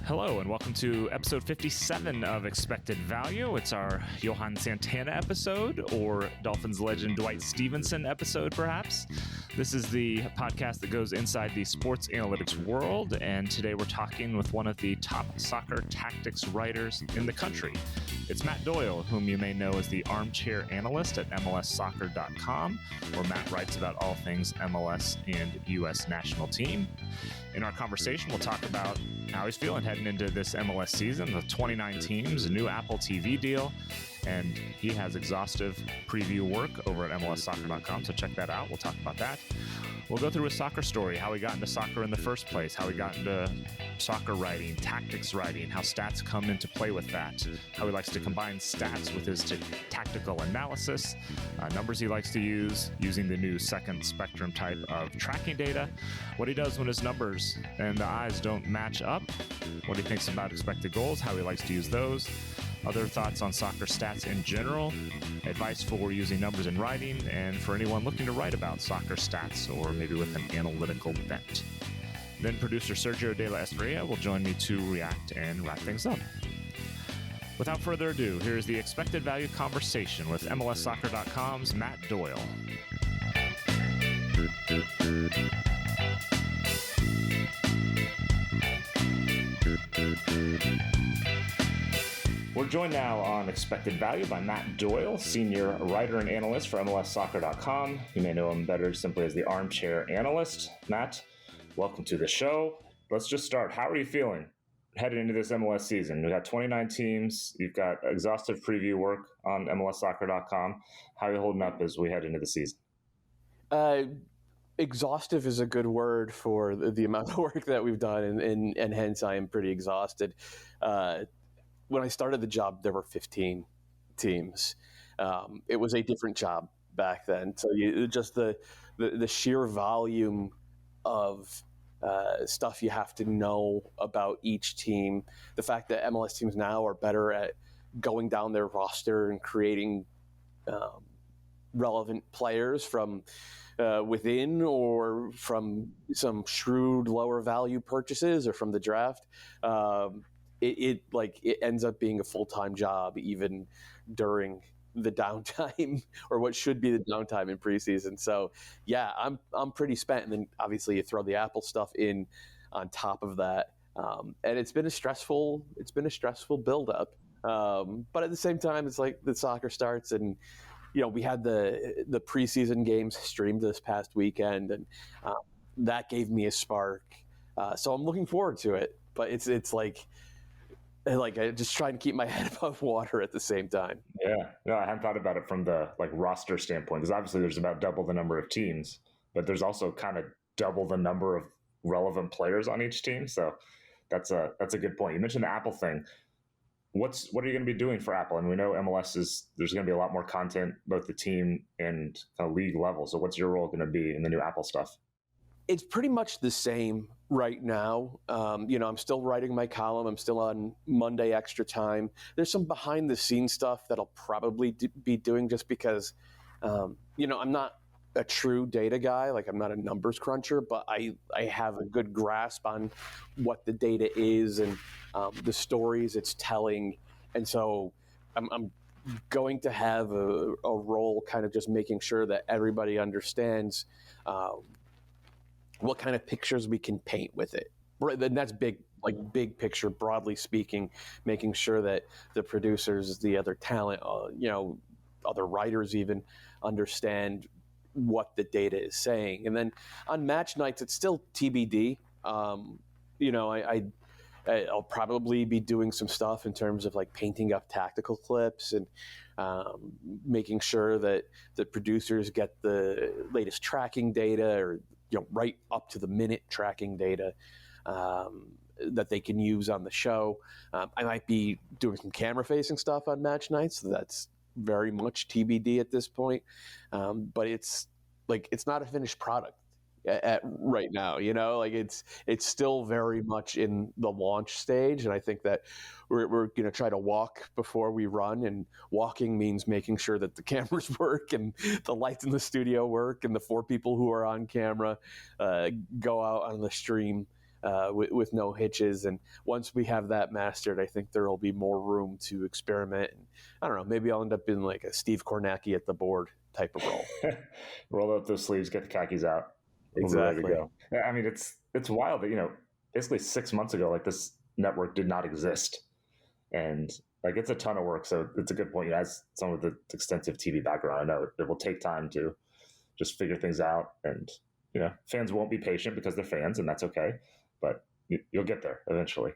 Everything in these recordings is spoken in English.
Hello and welcome to episode 57 of Expected Value. It's our Johan Santana episode, or Dolphins legend Dwight Stevenson episode, perhaps. This is the podcast that goes inside the sports analytics world, and today we're talking with one of the top soccer tactics writers in the country. It's Matt Doyle, whom you may know as the Armchair Analyst at MLSsoccer.com, where Matt writes about all things MLS and U.S. national team. In our conversation, we'll talk about how he's feeling heading into this MLS season, the 29 teams, a new Apple TV deal, and he has exhaustive preview work over at MLSsoccer.com, so check that out. We'll talk about that. We'll go through his soccer story, how he got into soccer in the first place, how he got into soccer writing, tactics writing, how stats come into play with that, how he likes to combine stats with his tactical analysis, numbers he likes to use, using the new second spectrum type of tracking data, what he does when his numbers and the eyes don't match up, what he thinks about expected goals, how he likes to use those, other thoughts on soccer stats in general, advice for using numbers in writing, and for anyone looking to write about soccer stats or maybe with an analytical bent. Then producer Sergio de la Espriella will join me to react and wrap things up. Without further ado, here's the Expected Value conversation with MLSsoccer.com's Matt Doyle. We're joined now on Expected Value by Matt Doyle, senior writer and analyst for MLSsoccer.com. You may know him better simply as the Armchair Analyst. Matt, welcome to the show. Let's just start. How are you feeling heading into this MLS season? We've got 29 teams. You've got exhaustive preview work on MLSsoccer.com. How are you holding up as we head into the season? Exhaustive is a good word for the amount of work that we've done, and hence I am pretty exhausted. When I started the job, there were 15 teams. It was a different job back then. So just the sheer volume of stuff you have to know about each team. The fact that MLS teams now are better at going down their roster and creating relevant players from within or from some shrewd lower value purchases or from the draft. It ends up being a full-time job even during the downtime or what should be the downtime in preseason. So yeah, I'm pretty spent. And then obviously you throw the Apple stuff in on top of that. And it's been a stressful buildup. But at the same time, it's like the soccer starts and, you know, we had the preseason games streamed this past weekend, and that gave me a spark. So I'm looking forward to it, but it's like I just trying to keep my head above water at the same time. Yeah, no, I hadn't thought about it from the roster standpoint, because obviously there's about double the number of teams, but there's also kind of double the number of relevant players on each team. So that's a good point. You mentioned the Apple thing. What are you going to be doing for Apple? And we know there's going to be a lot more content, both the team and kind of league level. So what's your role going to be in the new Apple stuff? It's pretty much the same right now. I'm still writing my column. I'm still on Monday Extratime. There's some behind the scenes stuff that I'll probably be doing just because, I'm not a true data guy. Like, I'm not a numbers cruncher, but I have a good grasp on what the data is and the stories it's telling. And so I'm going to have a role kind of just making sure that everybody understands what kind of pictures we can paint with it. And that's big picture, broadly speaking, making sure that the producers, the other talent, other writers even understand what the data is saying. And then on match nights, it's still TBD. I'll probably be doing some stuff in terms of like painting up tactical clips and making sure that the producers get the latest tracking data or right up to the minute tracking data that they can use on the show. I might be doing some camera facing stuff on match nights. So that's very much TBD at this point. But it's not a finished product at right now. Like it's still very much in the launch stage, and I think that we're going to try to walk before we run, and walking means making sure that the cameras work and the lights in the studio work and the 4 people who are on camera go out on the stream with no hitches. And once we have that mastered, I think there will be more room to experiment. And I don't know, maybe I'll end up in like a Steve Kornacki at the board type of role. Roll up those sleeves, get the khakis out. Exactly. Ready to go. I mean, it's wild that, basically 6 months ago, like this network did not exist. And like, it's a ton of work. So it's a good point. As some of the extensive TV background, I know it will take time to just figure things out. And, fans won't be patient because they're fans, and that's okay. But you'll get there eventually.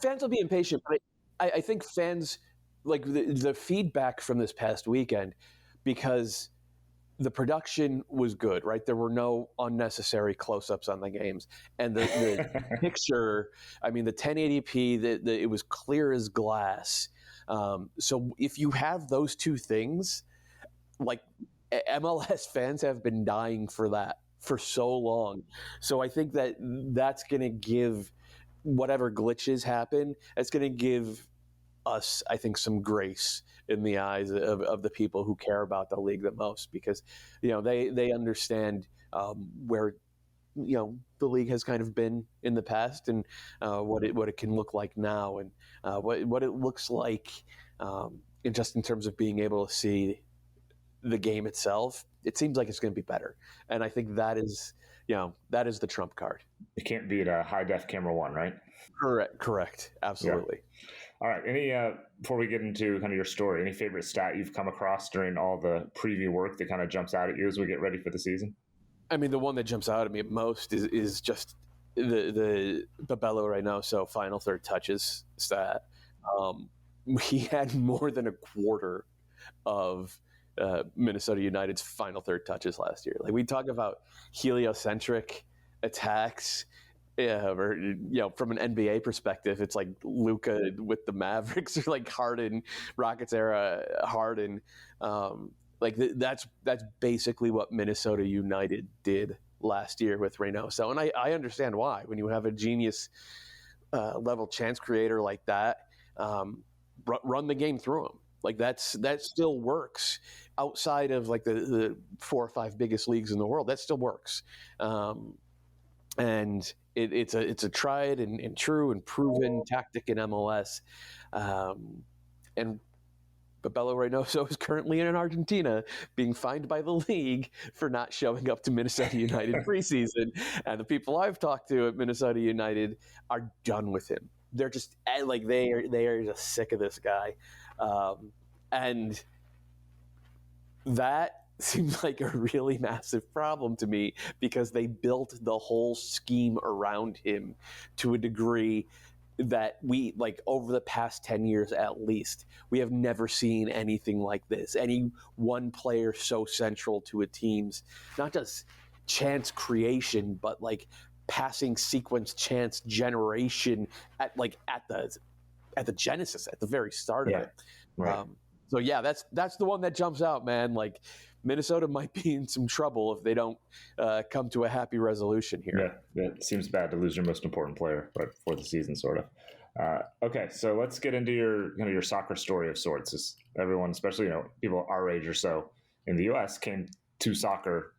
Fans will be impatient, but I think fans, like the feedback from this past weekend, because the production was good, right? There were no unnecessary close-ups on the games. And the picture, I mean, the 1080p, it was clear as glass. So if you have those two things, like MLS fans have been dying for that for so long. So I think that that's going to give whatever glitches happen, it's going to give us, I think, some grace in the eyes of the people who care about the league the most, because they understand where the league has kind of been in the past, and what it can look like now, and what it looks like in terms of being able to see the game itself. It seems like it's going to be better, and I think that is the trump card. It can't beat a high def camera one, right? Correct. Absolutely. Yeah. All right. Any before we get into kind of your story, any favorite stat you've come across during all the preview work that kind of jumps out at you as we get ready for the season? I mean, the one that jumps out at me most is just the Babello right now. So final third touches stat. He had more than a quarter of Minnesota United's final third touches last year. Like, we talk about heliocentric attacks. Yeah, or from an NBA perspective, it's like Luka with the Mavericks, or like Harden, Rockets era Harden. That's basically what Minnesota United did last year with Reynoso, and I understand why. When you have a genius level chance creator like that, run the game through him. Like that still works outside of like the 4 or 5 biggest leagues in the world. That still works, and it's a tried and true and proven tactic in MLS. And Babello Reynoso is currently in Argentina being fined by the league for not showing up to Minnesota United preseason. And the people I've talked to at Minnesota United are done with him. They're just like, they are just sick of this guy. And that seems like a really massive problem to me, because they built the whole scheme around him to a degree that we, like, over the past 10 years at least, we have never seen anything like this. Any one player so central to a team's not just chance creation, but like passing sequence chance generation at the genesis, at the very start of it. Right. So yeah, that's the one that jumps out, man. Like, Minnesota might be in some trouble if they don't come to a happy resolution here. Yeah, it seems bad to lose your most important player right before the season, sort of. Okay, so let's get into your soccer story of sorts. As everyone, especially people our age or so in the U.S., came to soccer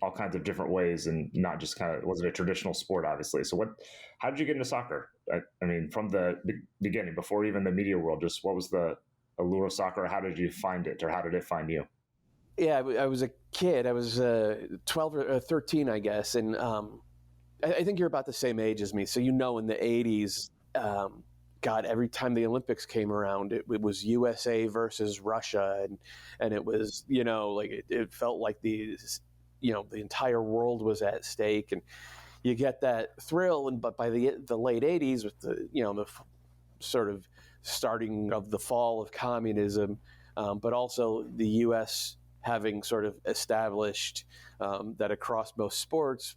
all kinds of different ways, and not just it wasn't a traditional sport, obviously. So how did you get into soccer? I mean, from the beginning, before even the media world, just what was the allure of soccer? How did you find it, or how did it find you? Yeah, I was a kid. I was 12 or 13, I guess. And I think you're about the same age as me. So, in the 80s, God, every time the Olympics came around, it was USA versus Russia. And it was, it felt like the entire world was at stake. And you get that thrill. But by the late 80s, with the sort of starting of the fall of communism, but also the U.S. having sort of established that across most sports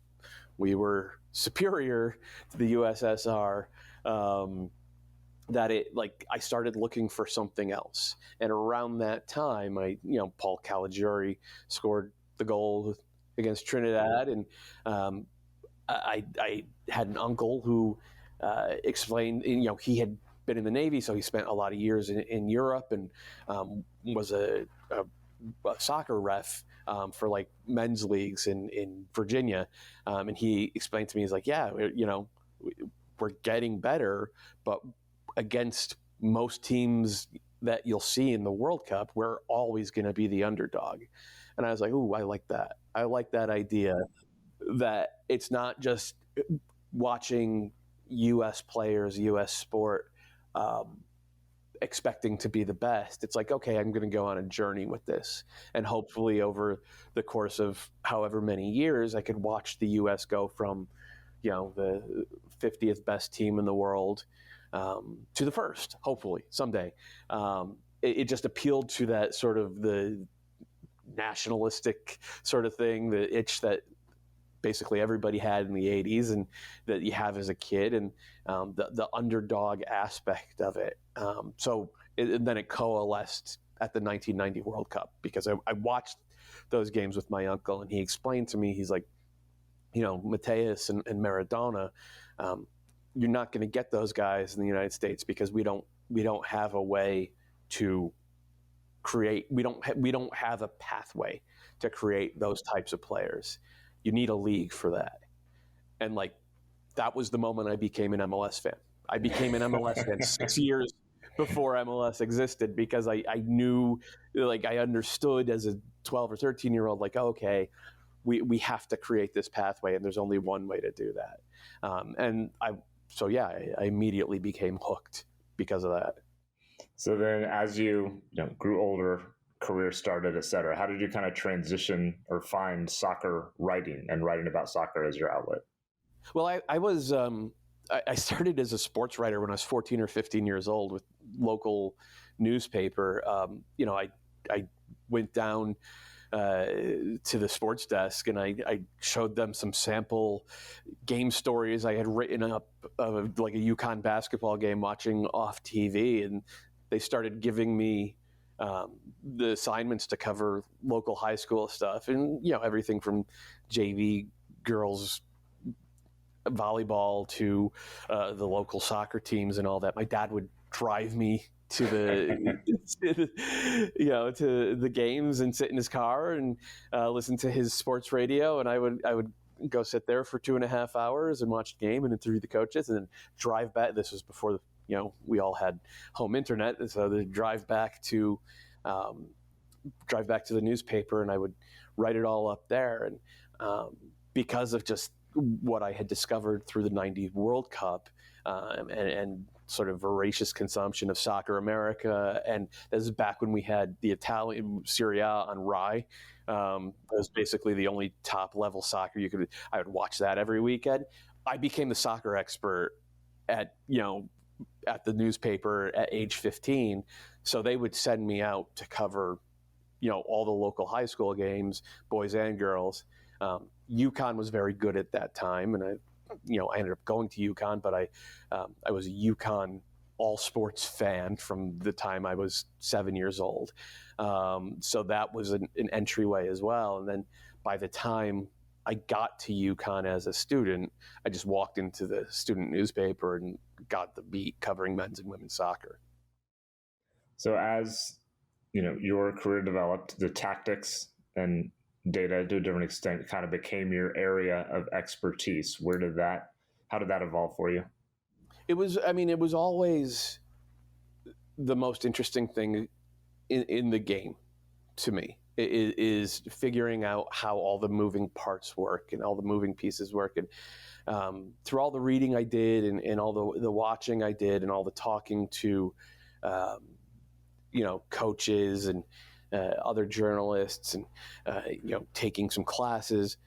we were superior to the USSR, that I started looking for something else. And around that time, Paul Caligiuri scored the goal, 2006 World Cup. And I was like, against Trinidad, and I had an uncle who explained, he had been in the Navy, so he spent a lot of years in Europe, and was a soccer ref for like men's leagues in Virginia, and he explained to me, he's like, yeah, we're getting better, but against most teams that you'll see in the World Cup, we're always going to be the underdog. And I was like, ooh, I like that. I like that idea, that it's not just watching U.S. players, U.S. sport, expecting to be the best. It's like, okay, I'm going to go on a journey with this. And hopefully over the course of however many years, I could watch the U.S. go from, the 50th best team in the world to the first, hopefully, someday. It just appealed to that sort of the nationalistic sort of thing, the itch that basically everybody had in the 80s and that you have as a kid, and the underdog aspect of it. Then it coalesced at the 1990 World Cup, because I watched those games with my uncle, and he explained to me, he's like, Mateus and Maradona, you're not going to get those guys in the United States because we don't have a way to create, we don't have a pathway to create those types of players. You need a league for that. And like, that was the moment I became an MLS fan. I became an MLS fan 6 years before MLS existed, because I knew, like, I understood as a 12 or 13-year-old, like, okay, we have to create this pathway, and there's only one way to do that. I immediately became hooked because of that. So then, as you grew older, career started, et cetera, how did you kind of transition or find soccer writing and writing about soccer as your outlet? Well, I started as a sports writer when I was 14 or 15 years old with local newspaper. I went down to the sports desk, and I showed them some sample game stories I had written up of like a UConn basketball game watching off TV, and they started giving me the assignments to cover local high school stuff, and everything from JV girls volleyball to the local soccer teams and all that. My dad would drive me to the games and sit in his car and listen to his sports radio, and I would go sit there for 2.5 hours and watch the game and interview the coaches, and then drive back. This was before we all had home internet, and so the drive back to the newspaper, and I would write it all up there. And because of just what I had discovered through the 90 World Cup, and sort of voracious consumption of Soccer America. And this is back when we had the Italian Serie A on Rai. That was basically the only top level soccer I would watch that every weekend. I became the soccer expert at the newspaper at age 15. So they would send me out to cover, all the local high school games, boys and girls. UConn was very good at that time, and I ended up going to UConn, but I was a UConn all sports fan from the time I was 7 years old. So that was an entryway as well. And then by the time I got to UConn as a student, I just walked into the student newspaper and got the beat covering men's and women's soccer. So as your career developed, the tactics and data to a different extent kind of became your area of expertise. How did that evolve for you? It was always the most interesting thing in the game to me. It is figuring out how all the moving parts work and all the moving pieces work. And through all the reading I did and all the watching I did and all the talking to, coaches and other journalists and, taking some classes,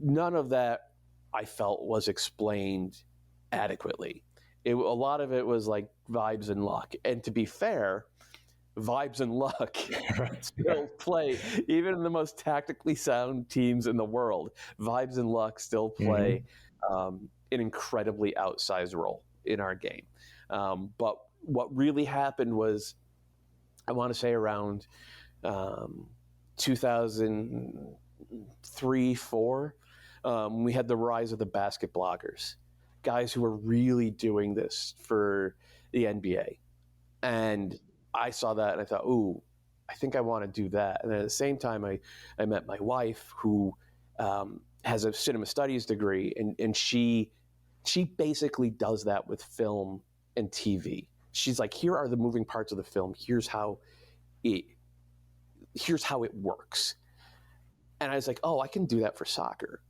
none of that I felt was explained adequately. A lot of it was like vibes and luck. And to be fair, vibes and luck still play, even in the most tactically sound teams in the world, vibes and luck still play an incredibly outsized role in our game. But what really happened was, I want to say around 2009 3, 4, we had the rise of the basket bloggers, guys who were really doing this for the NBA. And I saw that and I thought, ooh, I think I want to do that. And then at the same time, I met my wife, who has a cinema studies degree, and she basically does that with film and TV. She's like, here are the moving parts of the film. Here's how it works. And I was like, oh, I can do that for soccer.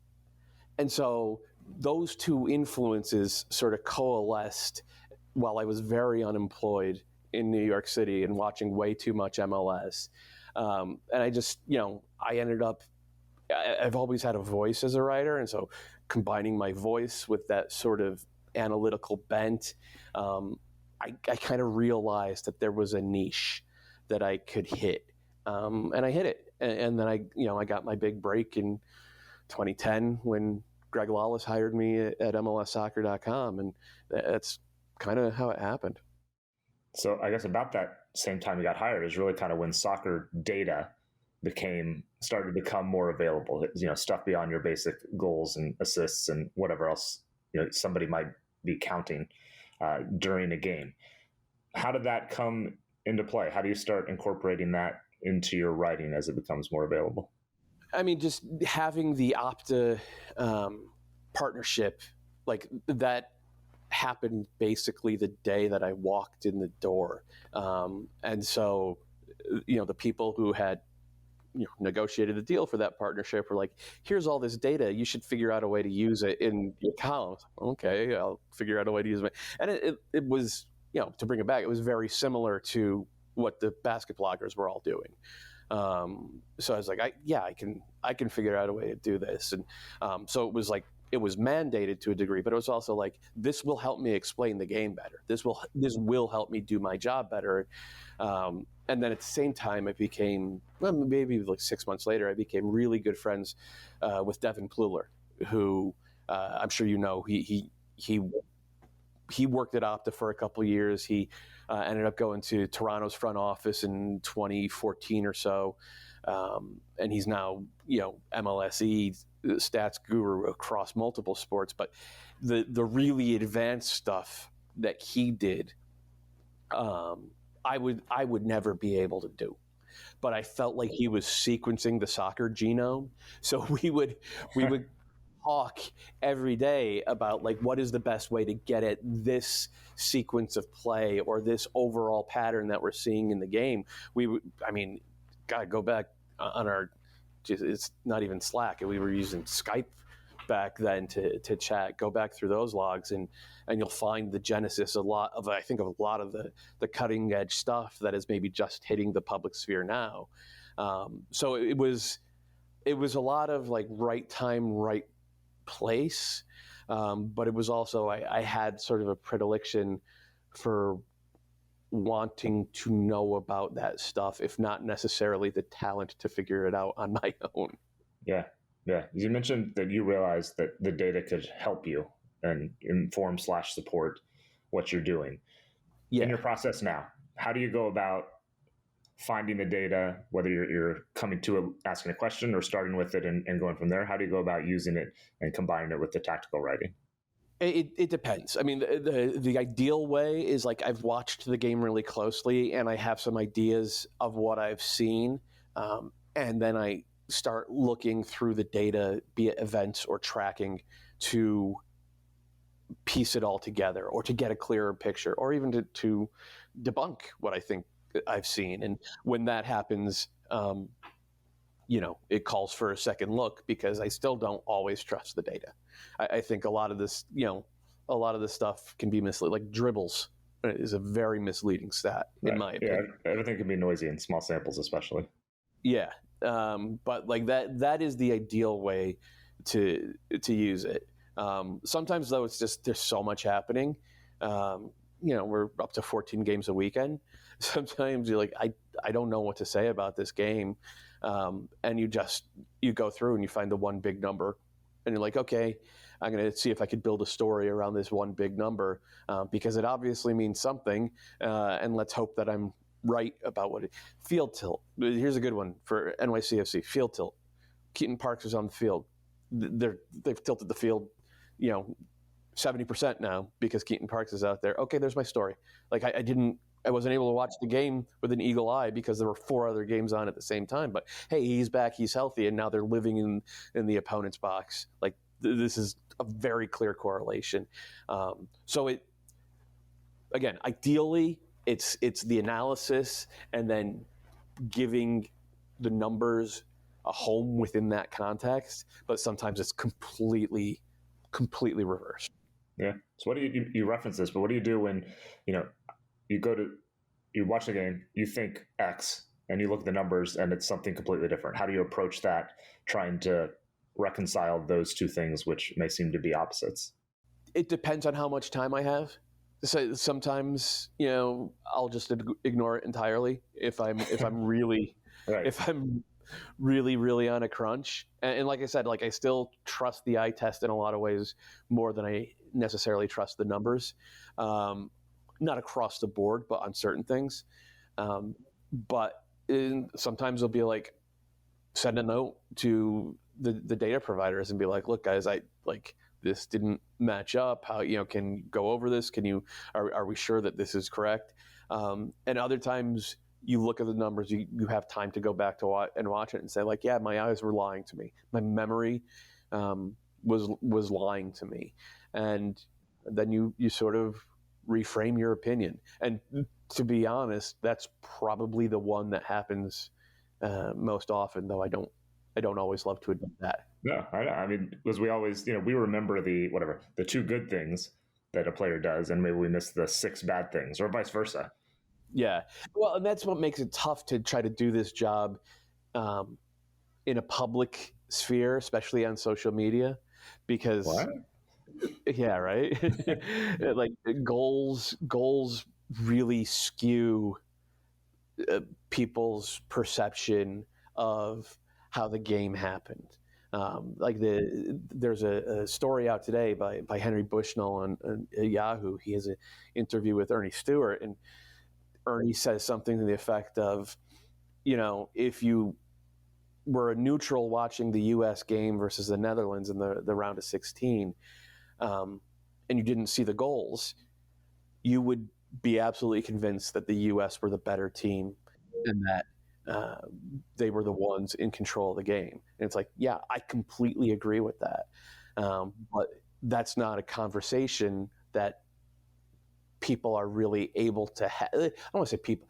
And so those two influences sort of coalesced while I was very unemployed in New York City and watching way too much MLS. And I just, I ended up, I've always had a voice as a writer. And so combining my voice with that sort of analytical bent, I kind of realized that there was a niche that I could hit. And I hit it. And then I got my big break in 2010 when Greg Lawless hired me at MLSsoccer.com. And that's kind of how it happened. So I guess about that same time you got hired is really kind of when soccer data started to become more available. Stuff beyond your basic goals and assists and whatever else somebody might be counting during a game. How did that come into play? How do you start incorporating that into your writing as it becomes more available? I mean, just having the Opta partnership, like that happened basically the day that I walked in the door. And so, the people who had negotiated the deal for that partnership were like, here's all this data. You should figure out a way to use it in your columns. Okay, I'll figure out a way to use it. And it was, to bring it back, it was very similar to what the basket bloggers were all doing. So I was like, I can figure out a way to do this. And so it was like, it was mandated to a degree, but it was also like, this will help me explain the game better. This will help me do my job better. And then at the same time, it became, maybe like 6 months later, I became really good friends with Devin Pluler, who I'm sure he worked at Opta for a couple of years. He ended up going to Toronto's front office in 2014 or so. And he's now, MLSE stats guru across multiple sports. But the really advanced stuff that he did, I would never be able to do. But I felt like he was sequencing the soccer genome. So we would talk every day about like, what is the best way to get at this sequence of play or this overall pattern that we're seeing in the game. Go back on it's not even Slack. We were using Skype back then to chat. Go back through those logs and you'll find the genesis of a lot of the cutting edge stuff that is maybe just hitting the public sphere now. So it was a lot of like right time, right place. But it was also, I had sort of a predilection for wanting to know about that stuff, if not necessarily the talent to figure it out on my own. Yeah. You mentioned that you realized that the data could help you and inform / support what you're doing. Yeah. In your process now, how do you go about finding the data, whether you're coming to asking a question or starting with it and going from there? How do you go about using it and combining it with the tactical writing? It depends. I mean, the ideal way is like I've watched the game really closely and I have some ideas of what I've seen. And then I start looking through the data, be it events or tracking, to piece it all together or to get a clearer picture or even to debunk what I think I've seen. And when that happens, it calls for a second look because I still don't always trust the data. I think a lot of this stuff can be misleading. Like dribbles is a very misleading stat, in my opinion. Yeah, everything can be noisy in small samples, especially. Yeah, but like that is the ideal way to use it. Sometimes though, it's just there's so much happening. We're up to 14 games a weekend. Sometimes you're like, I don't know what to say about this game, and you go through and you find the one big number. And you're like, okay, I'm going to see if I could build a story around this one big number because it obviously means something. And let's hope that I'm right about field tilt. Here's a good one for NYCFC, field tilt. Keaton Parks is on the field. They've tilted the field, 70% now because Keaton Parks is out there. Okay, there's my story. Like I wasn't able to watch the game with an eagle eye because there were 4 other games on at the same time. But hey, he's back, he's healthy, and now they're living in the opponent's box. Like this is a very clear correlation. So again, ideally, it's the analysis and then giving the numbers a home within that context. But sometimes it's completely reversed. Yeah. So what do you reference this? But what do you do when you watch the game, you think X, and you look at the numbers, and it's something completely different? How do you approach that, trying to reconcile those two things, which may seem to be opposites? It depends on how much time I have. So sometimes, I'll just ignore it entirely if I'm really right. if I'm really on a crunch. And like I said, like I still trust the eye test in a lot of ways more than I necessarily trust the numbers. Not across the board, but on certain things. But sometimes they'll be like, send a note to the data providers and be like, look, guys, this didn't match up. How, can you go over this? Are we sure that this is correct? And other times you look at the numbers, you have time to go back to watch it and say like, yeah, my eyes were lying to me. My memory was lying to me. And then you sort of reframe your opinion. And to be honest, that's probably the one that happens most often, though I don't always love to admit that. No, I mean, because we always, we remember the 2 good things that a player does, and maybe we miss the 6 bad things, or vice versa. Yeah. Well, and that's what makes it tough to try to do this job in a public sphere, especially on social media, because what? Yeah, right. Like goals really skew people's perception of how the game happened. There's a story out today by Henry Bushnell on Yahoo. He has an interview with Ernie Stewart, and Ernie says something to the effect of, if you were a neutral watching the U.S. game versus the Netherlands in the round of 16, and you didn't see the goals, you would be absolutely convinced that the U.S. were the better team and that they were the ones in control of the game. And it's like, yeah, I completely agree with that. But that's not a conversation that people are really able to have. I don't want to say people.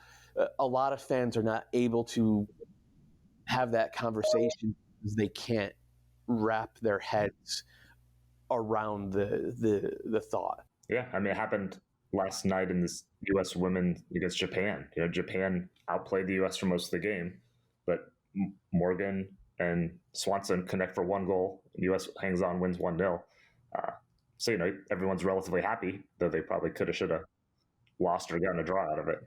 A lot of fans are not able to have that conversation because they can't wrap their heads around the thought. Yeah, I mean, it happened last night in this U.S. women against Japan. Japan outplayed the U.S. for most of the game, but Morgan and Swanson connect for 1 goal. The U.S. hangs on, wins 1-0. So everyone's relatively happy, though they probably could have, should have lost or gotten a draw out of it.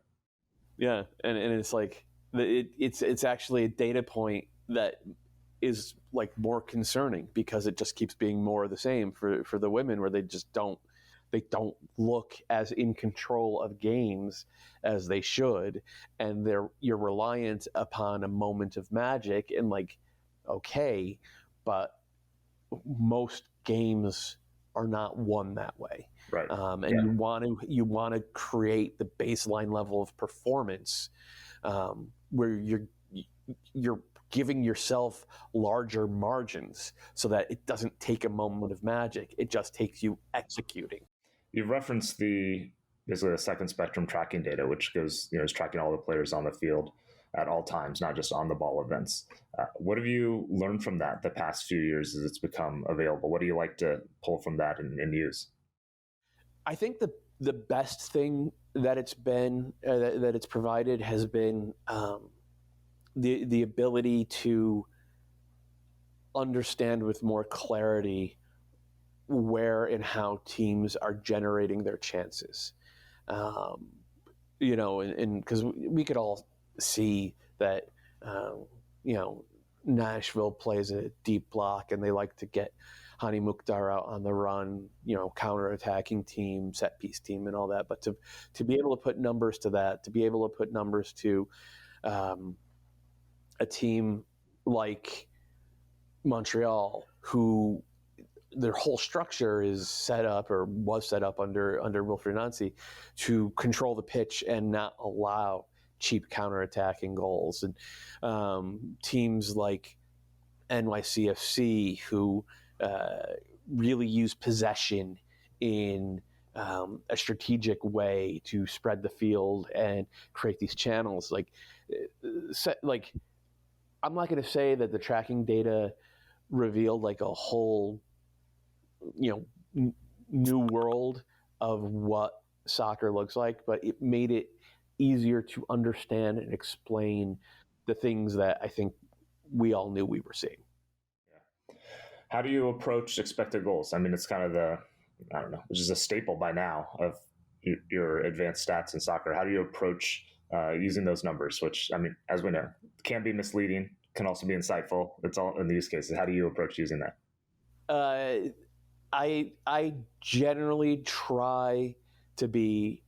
Yeah, and it's like it's actually a data point that is like more concerning because it just keeps being more of the same for the women, where they just don't look as in control of games as they should, and you're reliant upon a moment of magic, and like, okay, but most games are not won that way. Right. And you want to create the baseline level of performance where you're giving yourself larger margins so that it doesn't take a moment of magic. It just takes you executing. You've referenced basically the second spectrum tracking data, which goes, is tracking all the players on the field at all times, not just on the ball events. What have you learned from that the past few years as it's become available? What do you like to pull from that and use? I think the best thing that it's been that it's provided has been the ability to understand with more clarity where and how teams are generating their chances. And because we could all see that, Nashville plays a deep block and they like to get Hani Mukhtar out on the run, counter-attacking team, set-piece team and all that. But to be able to put numbers to that, to be able to put numbers to a team like Montreal, who their whole structure is set up or was set up under Wilfried Nancy to control the pitch and not allow cheap counterattacking goals. And teams like NYCFC, who really use possession in a strategic way to spread the field and create these channels. Like I'm not going to say that the tracking data revealed like a whole, new world of what soccer looks like, but it made it easier to understand and explain the things that I think we all knew we were seeing. Yeah. How do you approach expected goals? I mean, it's kind of which is a staple by now of your advanced stats in soccer. How do you approach using those numbers, which, I mean, as we know, can be misleading, can also be insightful. It's all in these cases. How do you approach using that? I generally try to be,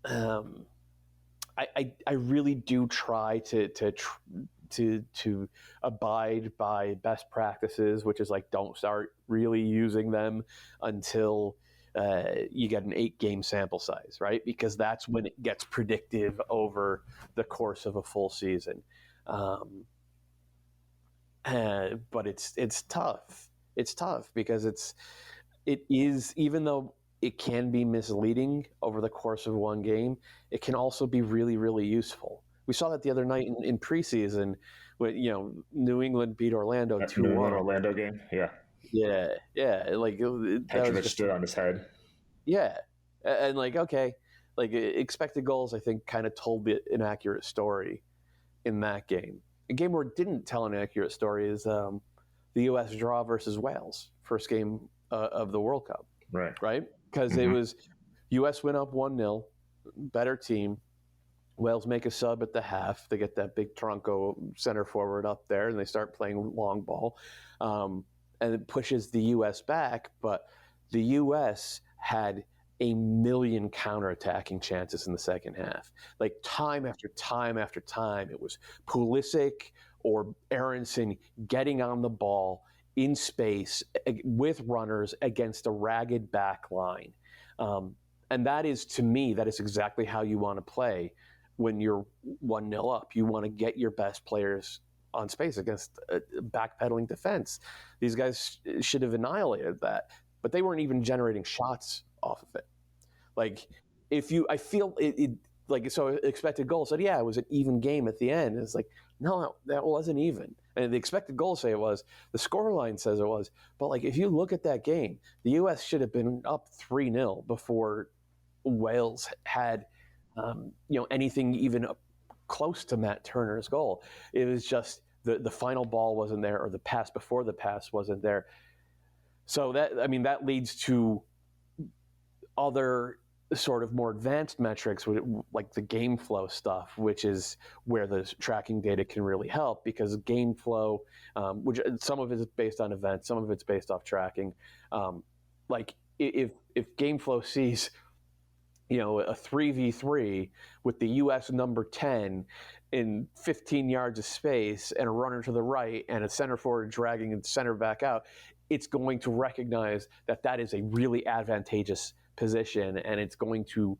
I really do try to abide by best practices, which is like, don't start really using them until you get an 8-game sample size, right? Because that's when it gets predictive over the course of a full season. But it's tough. It's tough because it is, even though it can be misleading over the course of one game, it can also be really, really useful. We saw that the other night in preseason when, New England beat Orlando 2-1. New England Orlando game, yeah. Yeah. Like Petrovic stood on his head. Yeah, and expected goals, I think, kind of told the inaccurate story in that game. A game where it didn't tell an accurate story is the U.S. draw versus Wales, first game of the World Cup. Right? Because it was U.S. went up 1-0, better team. Wales make a sub at the half. They get that big Tronco center forward up there, and they start playing long ball. And it pushes the U.S. back, but the U.S. had a million counterattacking chances in the second half. Like time after time after time, it was Pulisic or Aronson getting on the ball in space with runners against a ragged back line. And that is, to me, that is exactly how you want to play when you're 1-0 up. You want to get your best players on space against a backpedaling defense. These guys should have annihilated that, but they weren't even generating shots off of it. Like, I feel it like, so expected goal said, yeah, it was an even game at the end. It's like, no, that wasn't even. And the expected goals say it was. The scoreline says it was. But, like, if you look at that game, the U.S. should have been up 3-0 before Wales had, anything even close to Matt Turner's goal. It was just the final ball wasn't there, or the pass before the pass wasn't there. So that leads to other sort of more advanced metrics, like the game flow stuff, which is where the tracking data can really help, because game flow, which some of it is based on events, some of it's based off tracking. Like if game flow sees, a 3v3 with the U.S. number 10 in 15 yards of space and a runner to the right and a center forward dragging the center back out, it's going to recognize that is a really advantageous position, and it's going to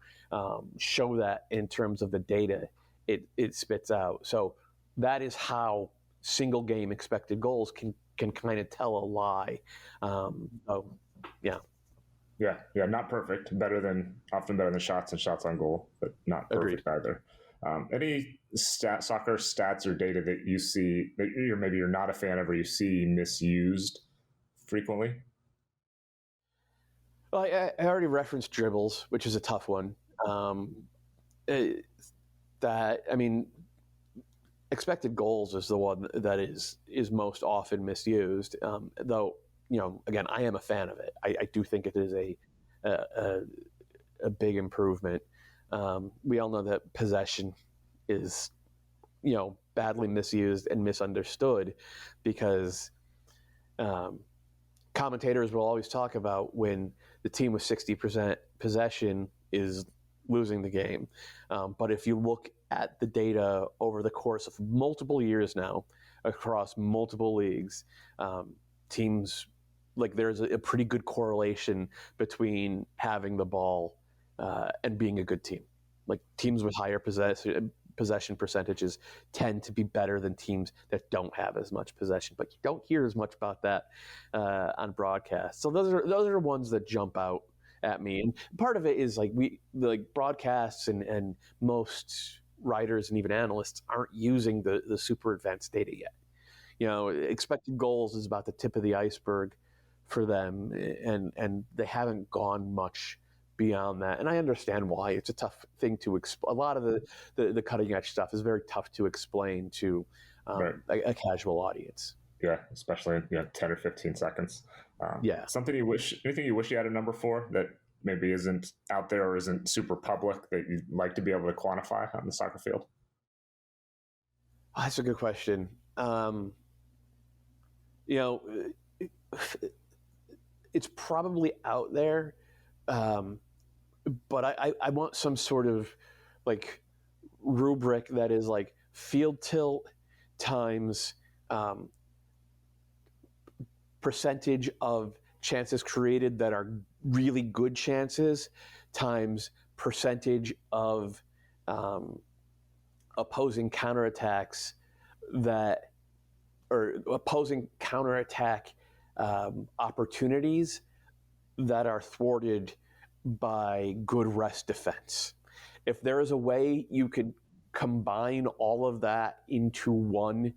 show that in terms of the data it spits out. So that is how single game expected goals can kind of tell a lie. Yeah, not perfect. Often better than shots and shots on goal, but not perfect. Agreed. Either. Any soccer stats or data that you see that you're not a fan of, or you see misused frequently? Well, I already referenced dribbles, which is a tough one. Expected goals is the one that is most often misused. Though, again, I am a fan of it. I do think it is a big improvement. We all know that possession is, badly misused and misunderstood, because commentators will always talk about when the team with 60% possession is losing the game. But if you look at the data over the course of multiple years now, across multiple leagues, teams, like there's a pretty good correlation between having the ball and being a good team. Like teams with higher possession percentages tend to be better than teams that don't have as much possession, but you don't hear as much about that on broadcast. So those are ones that jump out at me. And part of it is like broadcasts and most writers and even analysts aren't using the super advanced data yet. Expected goals is about the tip of the iceberg for them, and they haven't gone much beyond that. And I understand why. It's a tough thing to explain. A lot of the cutting edge stuff is very tough to explain to right. a casual audience. Yeah, especially in 10 or 15 seconds. Anything you wish you had a number for that maybe isn't out there or isn't super public that you'd like to be able to quantify on the soccer field? Oh, that's a good question. It's probably out there, but I want some sort of like rubric that is like field tilt times percentage of chances created that are really good chances times percentage of opposing counterattacks or opposing counterattack opportunities that are thwarted by good rest defense. If there is a way you could combine all of that into one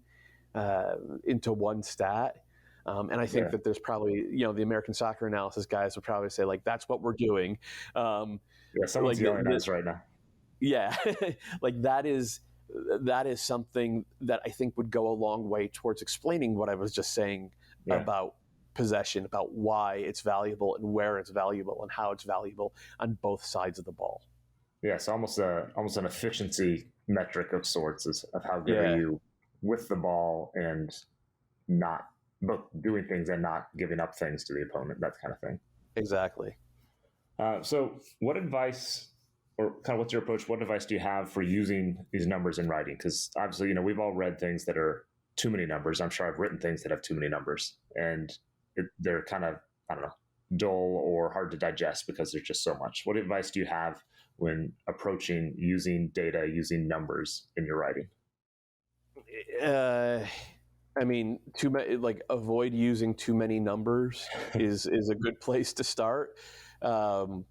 stat, and I think that there's probably the American Soccer Analysis guys would probably say like that's what we're doing. Someone's yelling at us right now. Yeah, like that is something that I think would go a long way towards explaining what I was just saying about possession, about why it's valuable and where it's valuable and how it's valuable on both sides of the ball. Yeah, it's almost an efficiency metric of sorts of how good are you with the ball and not both doing things and not giving up things to the opponent, that kind of thing. Exactly. So what advice, or kind of what's your approach, what advice do you have for using these numbers in writing? Because obviously, we've all read things that are too many numbers. I'm sure I've written things that have too many numbers, and they're kind of, I don't know, dull or hard to digest because there's just so much. What advice do you have when approaching using data, using numbers in your writing? I mean, avoid using too many numbers is a good place to start. Tell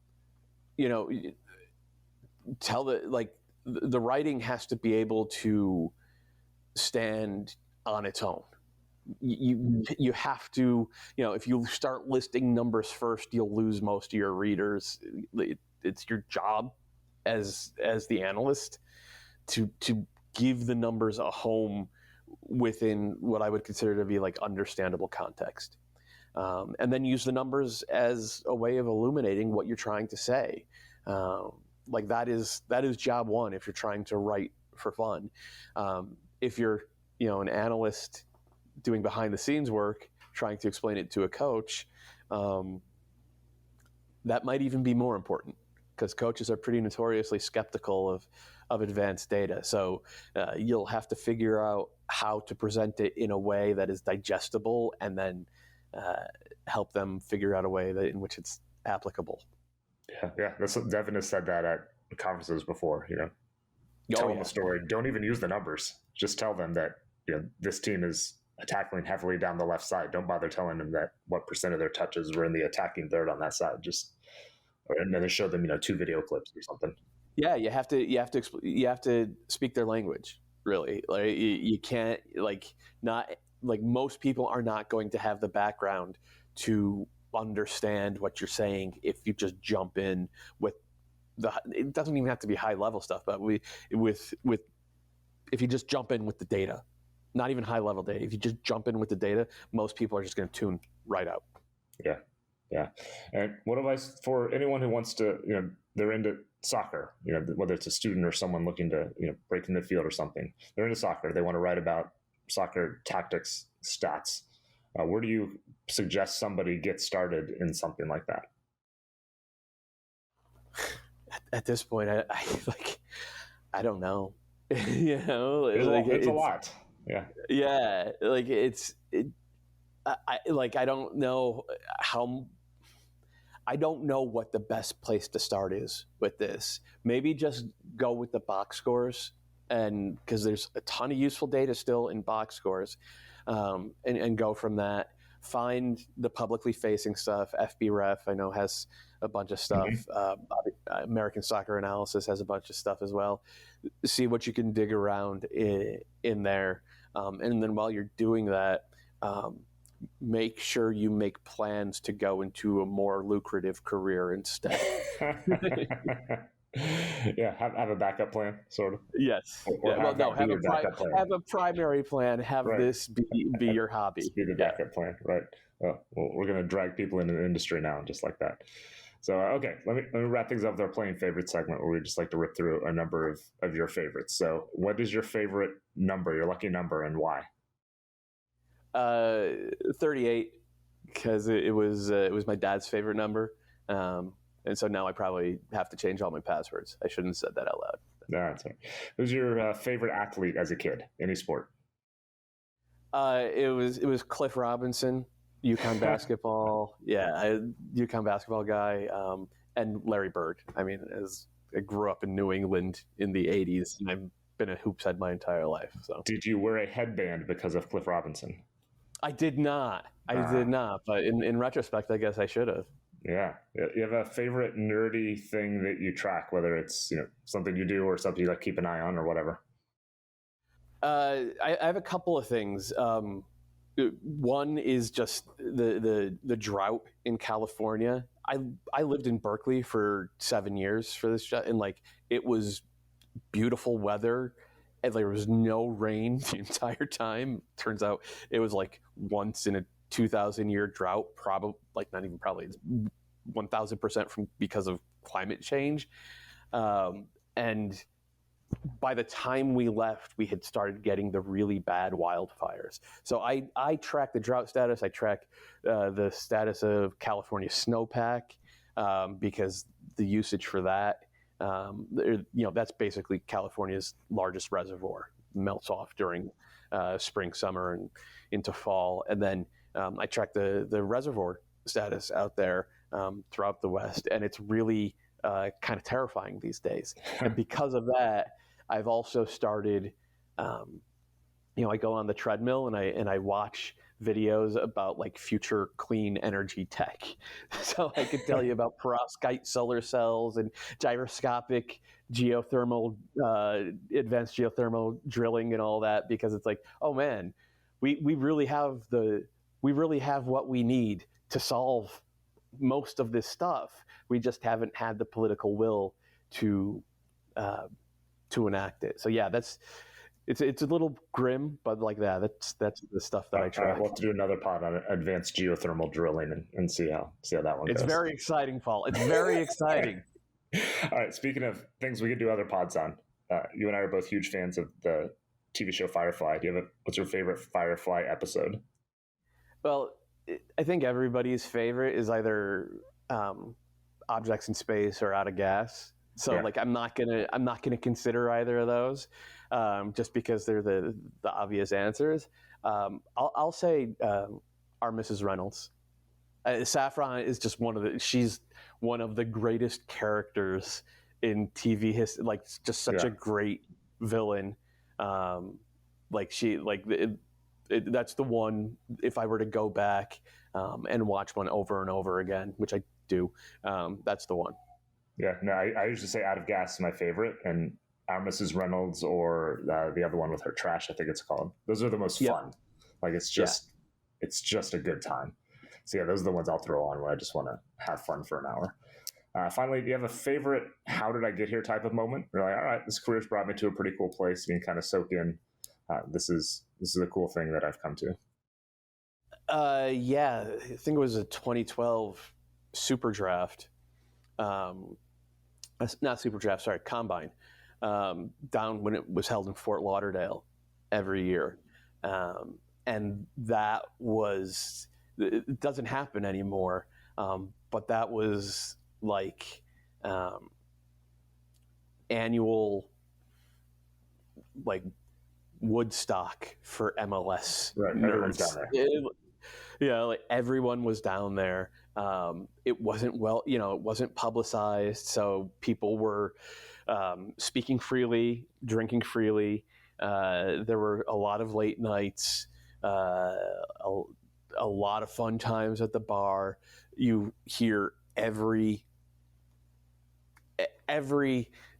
the writing has to be able to stand on its own. You have to, if you start listing numbers first, you'll lose most of your readers. It's your job as the analyst to give the numbers a home within what I would consider to be like understandable context, and then use the numbers as a way of illuminating what you're trying to say. Like that is job one if you're trying to write for fun. If you're an analyst doing behind the scenes work, trying to explain it to a coach, that might even be more important because coaches are pretty notoriously skeptical of advanced data. So you'll have to figure out how to present it in a way that is digestible and then help them figure out a way in which it's applicable. Yeah. Devin has said that at conferences before, tell them a story. Don't even use the numbers. Just tell them that, this team is tackling heavily down the left side. Don't bother telling them that what percent of their touches were in the attacking third on that side. And then show them, 2 video clips or something. Yeah, you have to speak their language. Really, like you can't most people are not going to have the background to understand what you're saying if you just jump in with it doesn't even have to be high level stuff, but if you just jump in with the data, not even high level data, if you just jump in with the data, most people are just going to tune right out. Yeah. And what advice for anyone who wants to, they're into soccer, whether it's a student or someone looking to, break in the field or something, they're into soccer. They want to write about soccer tactics, stats. Where do you suggest somebody get started in something like that? At this point, I don't know. It's a lot. Yeah. Yeah, like I don't know I don't know what the best place to start is with this. Maybe just go with the box scores, and because there's a ton of useful data still in box scores, and go from that. Find the publicly facing stuff. FBref, I know, has a bunch of stuff. American Soccer Analysis has a bunch of stuff as well. See what you can dig around in there, and then while you're doing that, make sure you make plans to go into a more lucrative career instead. Yeah, have a backup plan, sort of. Yes. Or Yeah, well, no, have plan. a primary plan. Have Right. this be your hobby. Just be the backup plan, right? Well, we're going to drag people into the industry now, just like that. So, okay, let me wrap things up with our playing favorite segment, where we just like to rip through a number of your favorites. So, what is your favorite number, your lucky number, and why? 38, because it was my dad's favorite number, and so now I probably have to change all my passwords. I shouldn't have said that out loud. No, that's right. Who's your favorite athlete as a kid? Any sport? It was Cliff Robinson, UConn basketball. Yeah, UConn basketball guy, and Larry Bird. I mean, as I grew up in New England in the '80s, and I've been a hoops head my entire life. So, did you wear a headband because of Cliff Robinson? I did not. Did not. But in retrospect, I guess I should have. Yeah. You have a favorite nerdy thing that you track, whether it's something you do or something you like keep an eye on or whatever? I have a couple of things. One is just the drought in California. I lived in Berkeley for 7 years for this job, and it was beautiful weather, and there was no rain the entire time. Turns out it was once in a 2,000-year drought, probably not even probably, it's 1,000% because of climate change. And by the time we left, we had started getting the really bad wildfires. So I track the drought status. I track the status of California snowpack, because the usage for that, that's basically California's largest reservoir. Melts off during spring, summer, and into fall. And then I track the reservoir status out there throughout the West, and it's really kind of terrifying these days. And because of that, I've also started, I go on the treadmill and I watch videos about future clean energy tech. So I could tell you about perovskite solar cells and gyroscopic geothermal, advanced geothermal drilling and all that, because it's oh man, we really have what we need to solve most of this stuff. We just haven't had the political will to enact it. So yeah, it's a little grim, but that's the stuff that I try. We'll have to do another pod on advanced geothermal drilling and see how that one goes. It's very exciting, Paul. It's very exciting. All right. Speaking of things we could do other pods on, you and I are both huge fans of the TV show Firefly. What's your favorite Firefly episode? Well, I think everybody's favorite is either Objects in Space or Out of Gas. So yeah. I'm not gonna consider either of those, just because they're the obvious answers. I'll say Our Mrs. Reynolds. Saffron is just she's one of the greatest characters in TV history. Just such a great villain. That's the one. If I were to go back and watch one over and over again, which I do, that's the one. Yeah, no, I usually say Out of Gas is my favorite, and Our Mrs. Reynolds, or the other one with her trash, I think it's called. Those are the most fun. It's just a good time. So yeah, those are the ones I'll throw on when I just want to have fun for an hour. Finally, do you have a favorite "How did I get here" type of moment? You're like, all right, this career's brought me to a pretty cool place. You can kind of soak in. This is a cool thing that I've come to. Yeah, I think it was a 2012 Super Draft. Not Super Draft, sorry, Combine. Down when it was held in Fort Lauderdale every year, and that was. It doesn't happen anymore, but that was annual Woodstock for MLS Right, everyone's nerds. down there. Like everyone was down there. It wasn't it wasn't publicized, so people were speaking freely, drinking freely. There were a lot of late nights, a lot of fun times at the bar. You hear every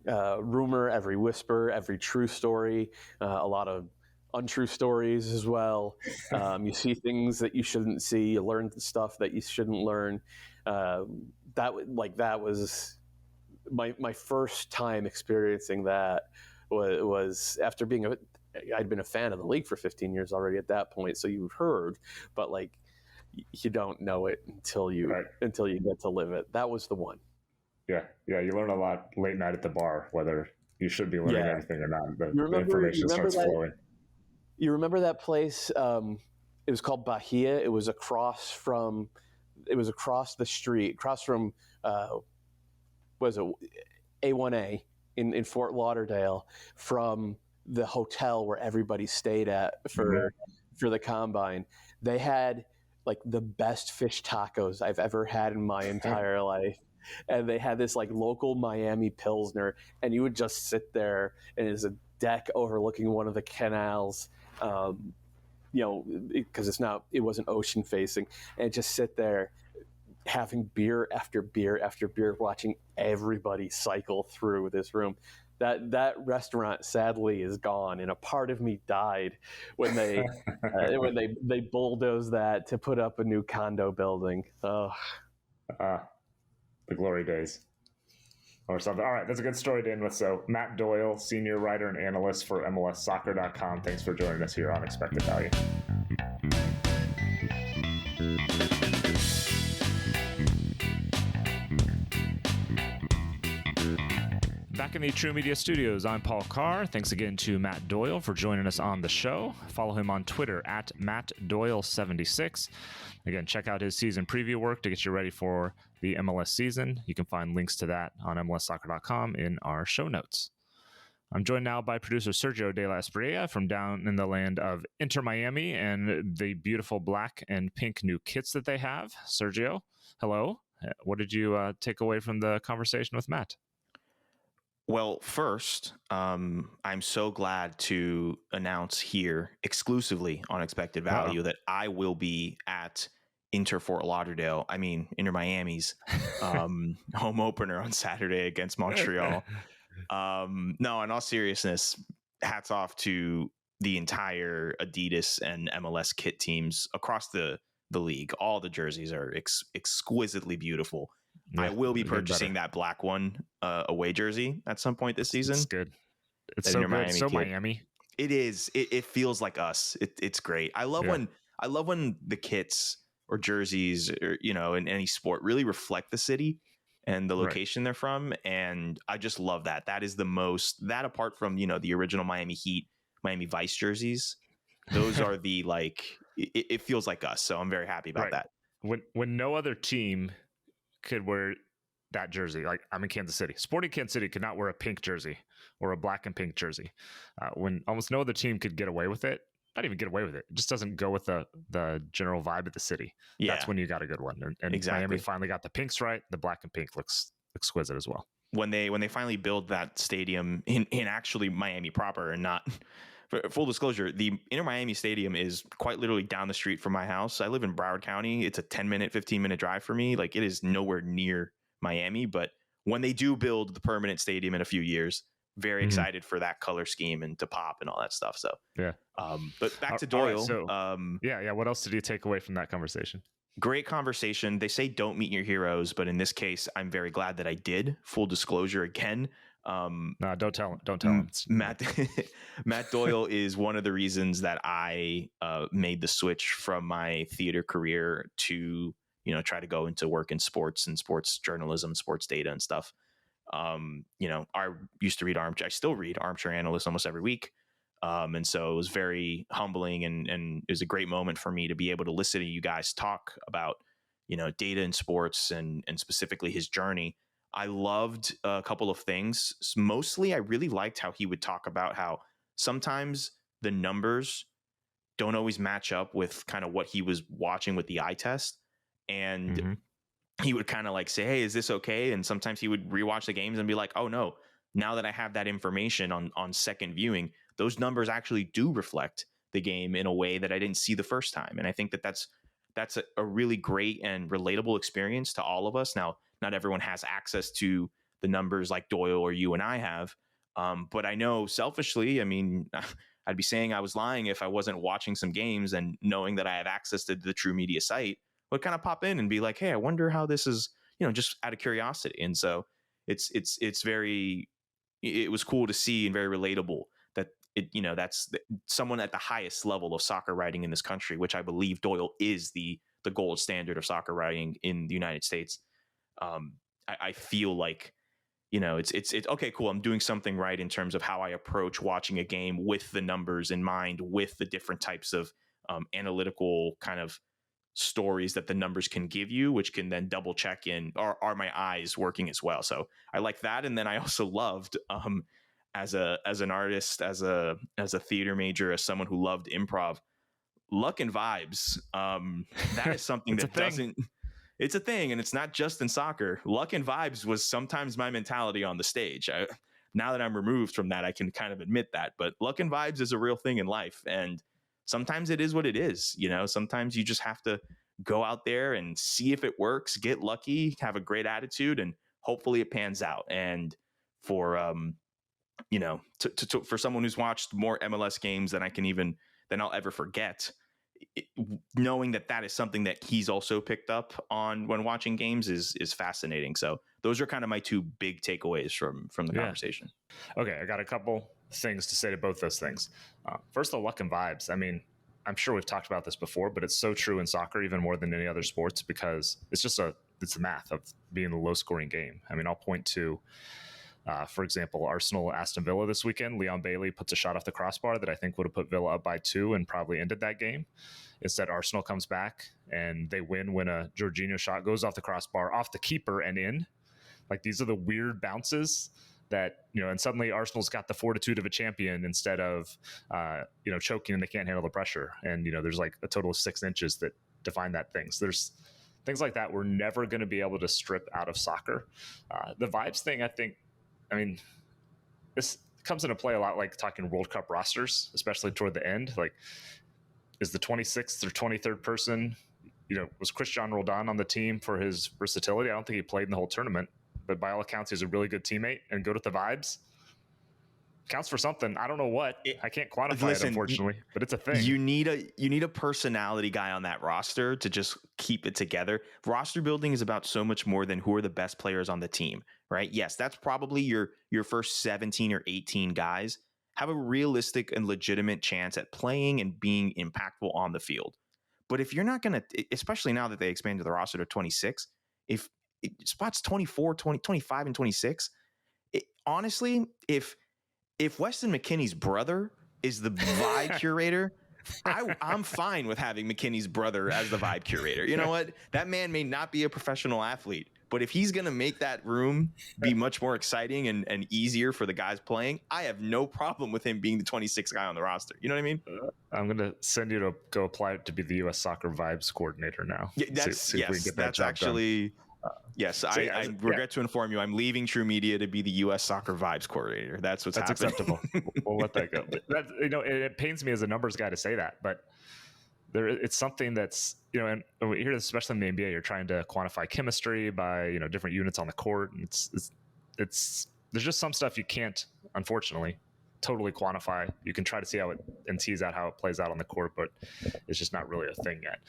rumor, every whisper, every true story, a lot of untrue stories as well. You see things that you shouldn't see. You learn stuff that you shouldn't learn. That was my first time experiencing that. Was after I'd been a fan of the league for 15 years already at that point. So you've heard, but like you don't know it until you get to live it. That was the one. Yeah. You learn a lot late night at the bar, whether you should be learning anything or not. The information starts flowing. You remember that place? It was called Bahia. It was across the street, across from A1A in Fort Lauderdale, from the hotel where everybody stayed at for the combine. They had like the best fish tacos I've ever had in my entire life. And they had this like local Miami Pilsner, and you would just sit there, and it's a deck overlooking one of the canals, because it wasn't ocean facing, and just sit there having beer after beer after beer, watching everybody cycle through this room. That restaurant sadly is gone, and a part of me died when they they bulldozed that to put up a new condo building. Oh. The glory days or something. All right, that's a good story to end with. So Matt Doyle, senior writer and analyst for MLSsoccer.com. Thanks for joining us here on Expected Value. Back in the TruMedia studios, I'm Paul Carr. Thanks again to Matt Doyle for joining us on the show. Follow him on Twitter at MattDoyle76. Again, check out his season preview work to get you ready for the MLS season. You can find links to that on MLSsoccer.com in our show notes. I'm joined now by producer Sergio de la Espriella from down in the land of Inter Miami and the beautiful black and pink new kits that they have. Sergio, hello. What did you take away from the conversation with Matt? Well, first, I'm so glad to announce here exclusively on Expected Value that I will be at Inter Miami's home opener on Saturday against Montreal. No, in all seriousness, hats off to the entire Adidas and MLS kit teams across the league. All the jerseys are exquisitely beautiful. Yeah, I will be purchasing that black one away jersey at some point this season. It's good. It's so good. Miami so kid. Miami. It is. It feels like us. It's great. I love when the kits or jerseys or in any sport really reflect the city and the location they're from, and I just love that. That is the most, that apart from the original Miami Heat, Miami Vice jerseys, those are the it feels like us. So I'm very happy about that. When no other team could wear that jersey, like I'm in Kansas City, Sporting Kansas City could not wear a pink jersey or a black and pink jersey. When almost no other team could get away with it, not even get away with it, it just doesn't go with the general vibe of the city. Yeah. That's when you got a good one. And exactly. Miami finally got the pinks right. The black and pink looks exquisite as well. When they finally build that stadium in actually Miami proper and not, for full disclosure, the Inter Miami Stadium is quite literally down the street from my house. I live in Broward County. It's a 15-minute drive for me. Like, it is nowhere near Miami, but when they do build the permanent stadium in a few years, very excited for that color scheme and to pop and all that stuff. So yeah. But back to Doyle. Right, What else did you take away from that conversation? Great conversation. They say don't meet your heroes, but in this case, I'm very glad that I did. Full disclosure again. No, don't tell him. Matt Doyle is one of the reasons that I made the switch from my theater career to try to go into work in sports and sports journalism, sports data and stuff. I used to read I still read Armchair Analyst almost every week. And so it was very humbling and it was a great moment for me to be able to listen to you guys talk about, data in sports and specifically his journey. I loved a couple of things. Mostly, I really liked how he would talk about how sometimes the numbers don't always match up with kind of what he was watching with the eye test. And he would kind of like say, hey, is this okay? And sometimes he would rewatch the games and be like, oh no, now that I have that information on second viewing, those numbers actually do reflect the game in a way that I didn't see the first time. And I think that that's a really great and relatable experience to all of us. Now, not everyone has access to the numbers like Doyle or you and I have. But I know selfishly, I mean, I'd be saying I was lying if I wasn't watching some games and knowing that I have access to the TruMedia site, would kind of pop in and be like, hey, I wonder how this is, just out of curiosity. And so it was cool to see and very relatable that that's someone at the highest level of soccer writing in this country, which I believe Doyle is the gold standard of soccer writing in the United States. I feel like, it's okay, cool. I'm doing something right in terms of how I approach watching a game with the numbers in mind, with the different types of analytical kind of stories that the numbers can give you, which can then double check in, are my eyes working as well? So I like that. And then I also loved, as an artist, as a theater major, as someone who loved improv, luck and vibes. That is something that doesn't. It's a thing, and it's not just in soccer. Luck and vibes was sometimes my mentality on the stage. Now that I'm removed from that, I can kind of admit that. But luck and vibes is a real thing in life, and sometimes it is what it is. Sometimes you just have to go out there and see if it works, get lucky, have a great attitude, and hopefully it pans out. And for for someone who's watched more MLS games than I'll ever forget, knowing that is something that he's also picked up on when watching games is fascinating. So those are kind of my two big takeaways from the conversation. Okay, I got a couple things to say to both those things. First, the luck and vibes. I mean, I'm sure we've talked about this before, but it's so true in soccer, even more than any other sports, because it's the math of being a low scoring game. I mean, I'll point to, for example, Arsenal Aston Villa this weekend. Leon Bailey puts a shot off the crossbar that I think would have put Villa up by 2 and probably ended that game. Instead, Arsenal comes back and they win when a Jorginho shot goes off the crossbar, off the keeper and in. Like, these are the weird bounces that, and suddenly Arsenal's got the fortitude of a champion instead of, choking and they can't handle the pressure. And, there's like a total of 6 inches that define that thing. So there's things like that we're never going to be able to strip out of soccer. The vibes thing, this comes into play a lot, like talking World Cup rosters, especially toward the end. Like, is the 26th or 23rd person, was Cristiano Roldan on the team for his versatility? I don't think he played in the whole tournament, but by all accounts, he's a really good teammate. And go with the vibes. Counts for something. I don't know what. I can't quantify it, unfortunately, but it's a thing. You need a personality guy on that roster to just keep it together. Roster building is about so much more than who are the best players on the team, right? Yes, that's probably your first 17 or 18 guys have a realistic and legitimate chance at playing and being impactful on the field. But if you're not going to, especially now that they expanded the roster to 26, if spots 24, 20, 25, and 26, honestly, if Weston McKennie's brother is the vibe curator, I'm fine with having McKennie's brother as the vibe curator. You know what? That man may not be a professional athlete, but if he's going to make that room be much more exciting and easier for the guys playing, I have no problem with him being the 26th guy on the roster. You know what I mean? I'm going to send you to go apply to be the U.S. Soccer Vibes coordinator now. Yeah, that's actually... Yes, I regret to inform you, I'm leaving TruMedia to be the U.S. Soccer Vibes coordinator. That's happening. Acceptable. We'll let that go. It pains me as a numbers guy to say that, but it's something that's, and we hear this especially in the NBA. You're trying to quantify chemistry by different units on the court, and it's there's just some stuff you can't, unfortunately, totally quantify. You can try to see how it and tease out how it plays out on the court, but it's just not really a thing yet.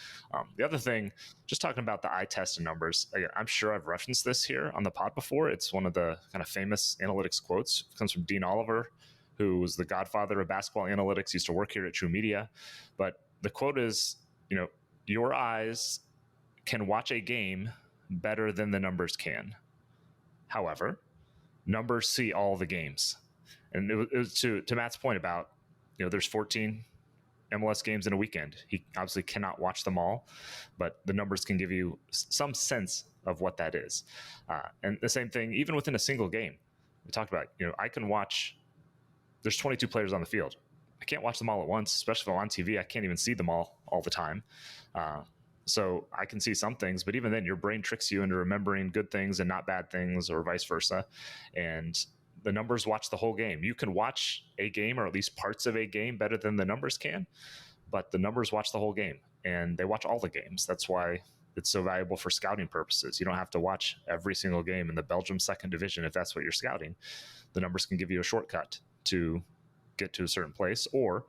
The other thing, just talking about the eye test and numbers, again, I'm sure I've referenced this here on the pod before. It's one of the kind of famous analytics quotes. It comes from Dean Oliver, who was the godfather of basketball analytics, used to work here at TruMedia. But the quote is, your eyes can watch a game better than the numbers can. However, numbers see all the games. And it was to Matt's point about, there's 14 MLS games in a weekend. He obviously cannot watch them all, but the numbers can give you some sense of what that is. And the same thing, even within a single game, we talked about, I can watch, there's 22 players on the field. I can't watch them all at once, especially if I'm on TV. I can't even see them all the time. So I can see some things, but even then your brain tricks you into remembering good things and not bad things, or vice versa. And the numbers watch the whole game. You can watch a game, or at least parts of a game, better than the numbers can, but the numbers watch the whole game, and they watch all the games. That's why it's so valuable for scouting purposes. You don't have to watch every single game in the Belgium second division if that's what you're scouting. The numbers can give you a shortcut to get to a certain place, or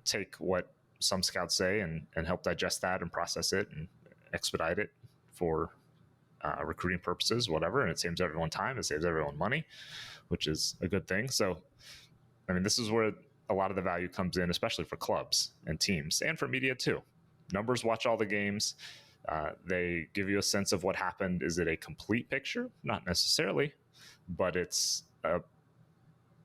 take what some scouts say and help digest that and process it and expedite it for recruiting purposes, whatever. And it saves everyone time, it saves everyone money, which is a good thing. So, I mean, this is where a lot of the value comes in, especially for clubs and teams, and for media too. Numbers watch all the games. They give you a sense of what happened. Is it a complete picture? Not necessarily, but it's a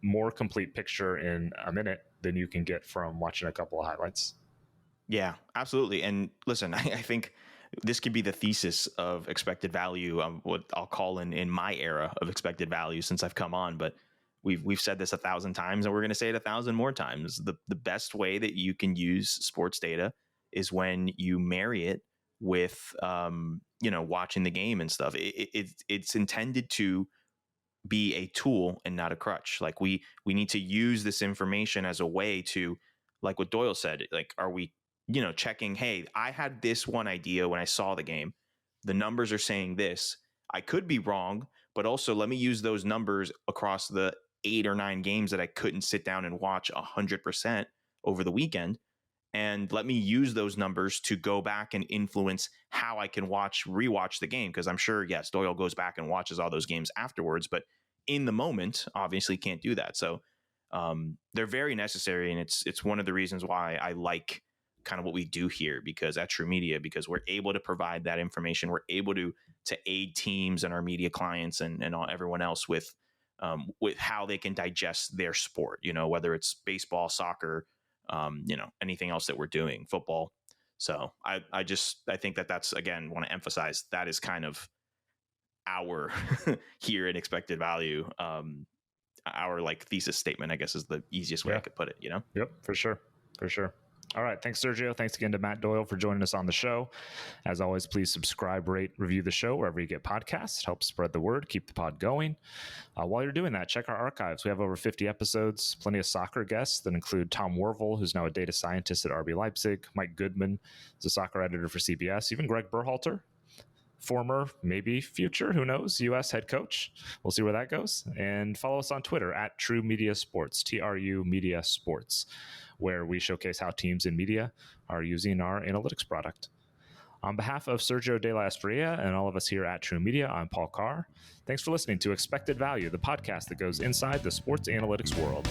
more complete picture in a minute than you can get from watching a couple of highlights. Yeah, absolutely. And listen, I think this could be the thesis of expected value, what I'll call in my era of expected value since I've come on. But we've said this 1,000 times, and we're going to say it 1,000 more times. The best way that you can use sports data is when you marry it with watching the game and stuff. It's intended to be a tool and not a crutch. Like we need to use this information as a way to, like what Doyle said, like, are we checking, hey, I had this one idea when I saw the game. The numbers are saying this. I could be wrong, but also let me use those numbers across the 8 or 9 games that I couldn't sit down and watch 100% over the weekend. And let me use those numbers to go back and influence how I can rewatch the game. Because I'm sure, yes, Doyle goes back and watches all those games afterwards, but in the moment, obviously can't do that. So they're very necessary. And it's one of the reasons why I like kind of what we do here, because at TruMedia, because we're able to provide that information. We're able to aid teams and our media clients and everyone else with how they can digest their sport, whether it's baseball, soccer, anything else that we're doing, football. So I think that's, again, want to emphasize that is kind of our here in expected value, our like thesis statement, I guess, is the easiest way I could put it, Yep, for sure. All right. Thanks, Sergio. Thanks again to Matt Doyle for joining us on the show. As always, please subscribe, rate, review the show wherever you get podcasts. Help spread the word, keep the pod going. While you're doing that, check our archives. We have over 50 episodes, plenty of soccer guests that include Tom Wervel, who's now a data scientist at RB Leipzig, Mike Goodman is a soccer editor for CBS, even Greg Berhalter, former, maybe future, who knows, U.S. head coach. We'll see where that goes. And follow us on Twitter at TruMedia Sports, TRU Media Sports, where we showcase how teams in media are using our analytics product. On behalf of Sergio de la Espriella and all of us here at TruMedia, I'm Paul Carr. Thanks for listening to Expected Value, the podcast that goes inside the sports analytics world.